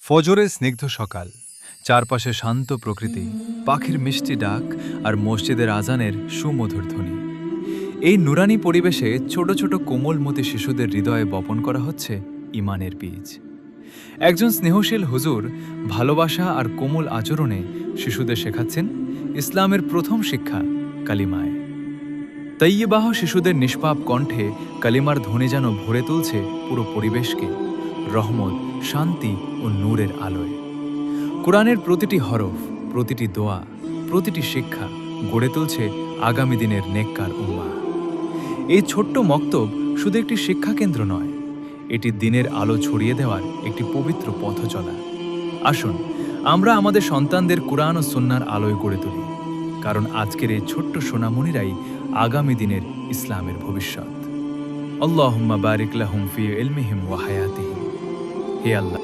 ফজরের স্নিগ্ধ সকাল, চারপাশে শান্ত প্রকৃতি, পাখির মিষ্টি ডাক আর মসজিদের আজানের সুমধুর ধ্বনি। এই নুরানি পরিবেশে ছোট ছোট কোমলমতি শিশুদের হৃদয়ে বপন করা হচ্ছে ইমানের বীজ। একজন স্নেহশীল হুজুর ভালোবাসা আর কোমল আচরণে শিশুদের শেখাচ্ছেন ইসলামের প্রথম শিক্ষা, কালিমায়। তৈয়বাহ শিশুদের নিষ্পাপ কণ্ঠে কালিমার ধ্বনি যেন ভরে তুলছে পুরো পরিবেশকে রহমত, শান্তি ও নূরের আলোয়। কোরআনের প্রতিটি হরফ, প্রতিটি দোয়া, প্রতিটি শিক্ষা গড়ে তুলছে আগামী দিনের নেককার উম্মাহ। এই ছোট্ট মক্তব শুধু একটি শিক্ষাকেন্দ্র নয়, এটি দিনের আলো ছড়িয়ে দেওয়ার একটি পবিত্র পথ চলা। আসুন আমরা আমাদের সন্তানদের কোরআন ও সুন্নাহর আলোয় গড়ে তুলি, কারণ আজকের এই ছোট্ট সোনামণিরাই আগামী দিনের ইসলামের ভবিষ্যৎ। আল্লাহুম্মা বারিক লাহুম ফি ইলমিহিম ওয়া হায়াতিহিম। হে আল্লাহ,